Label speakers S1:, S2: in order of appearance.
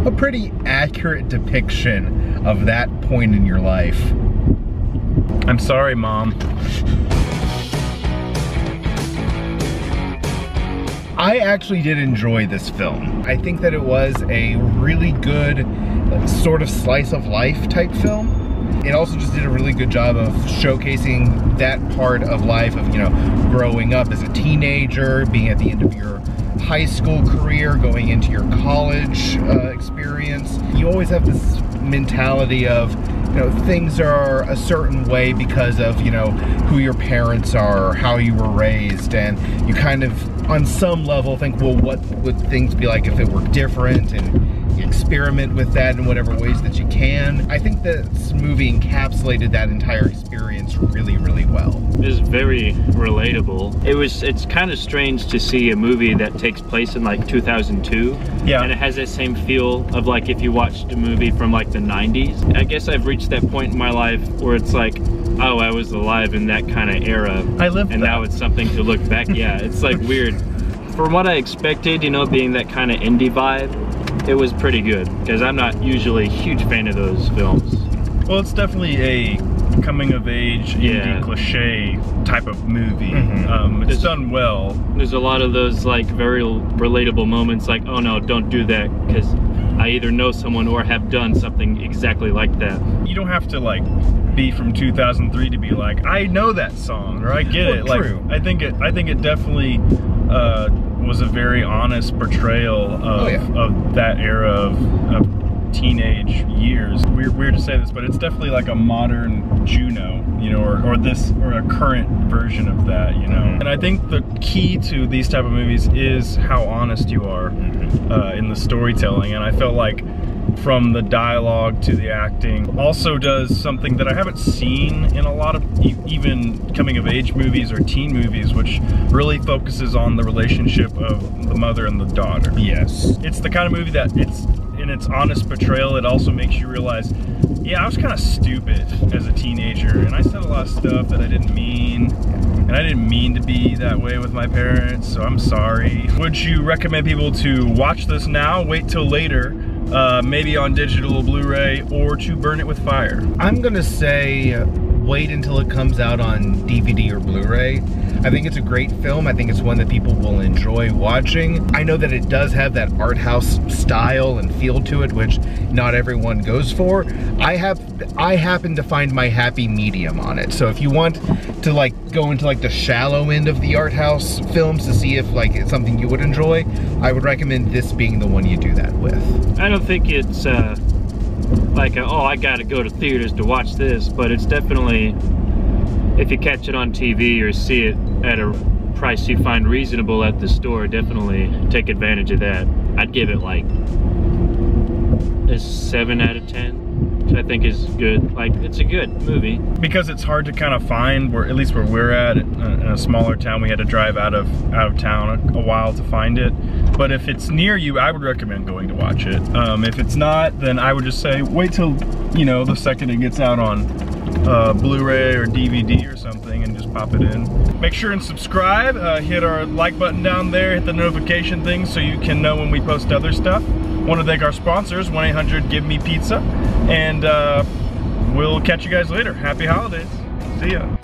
S1: a pretty accurate depiction of that point in your life.
S2: I'm sorry, Mom.
S1: I actually did enjoy this film. I think that it was a really good sort of slice of life type film. It also just did a really good job of showcasing that part of life of, you know, growing up as a teenager, being at the end of your high school career, going into your college experience. You always have this mentality of, you know, things are a certain way because of, you know, who your parents are, how you were raised, and you kind of, on some level, think, well, what would things be like if it were different, and you experiment with that in whatever ways that you can. I think this movie encapsulated that entire experience really, really well.
S3: It was very relatable. It's kind of strange to see a movie that takes place in like 2002.
S2: Yeah.
S3: And it has that same feel of like if you watched a movie from like the 90s. I guess I've reached that point in my life where it's like, oh, I was alive in that kind of era.
S2: I lived
S3: and
S2: that.
S3: now it's something to look back. Yeah, it's like weird. From what I expected, you know, being that kind of indie vibe, it was pretty good, because I'm not usually a huge fan of those films.
S2: Well, it's definitely a coming-of-age, indie cliche type of movie. It's done well.
S3: There's a lot of those like very relatable moments, like, oh no, don't do that, because I either know someone or have done something exactly like that.
S2: You don't have to like be from 2003 to be like, I know that song, or I get it.
S1: True.
S2: Like, I think it definitely was a very honest portrayal of that era of teenage years. Weird to say this, but it's definitely like a modern Juno, you know, or a current version of that, you know. And I think the key to these type of movies is how honest you are in the storytelling, and I felt like from the dialogue to the acting also does something that I haven't seen in a lot of even coming of age movies or teen movies, which really focuses on the relationship of the mother and the daughter.
S1: Yes.
S2: It's the kind of movie that it's in its honest portrayal, it also makes you realize, yeah, I was kind of stupid as a teenager, and I said a lot of stuff that I didn't mean, and I didn't mean to be that way with my parents, so I'm sorry. Would you recommend people to watch this now, wait till later, maybe on digital Blu-ray, or to burn it with fire?
S1: I'm gonna say wait until it comes out on DVD or Blu-ray. I think it's a great film. I think it's one that people will enjoy watching. I know that it does have that art house style and feel to it, which not everyone goes for. I happen to find my happy medium on it. So if you want to like go into like the shallow end of the art house films to see if like it's something you would enjoy, I would recommend this being the one you do that with.
S3: I don't think it's like oh, I gotta go to theaters to watch this, but it's definitely, if you catch it on TV or see it at a price you find reasonable at the store, definitely take advantage of that. I'd give it like a 7 out of 10, which I think is good. Like, it's a good movie.
S2: Because it's hard to kind of find, where at least where we're at, in a smaller town, we had to drive out of town a while to find it. But if it's near you, I would recommend going to watch it. If it's not, then I would just say wait till, you know, the second it gets out on Blu-ray or DVD or something, and just pop it in. Make sure and subscribe, hit our like button down there, hit the notification thing so you can know when we post other stuff. Want to thank our sponsors, 1-800-GIVE-ME-PIZZA, and we'll catch you guys later. Happy holidays. See ya.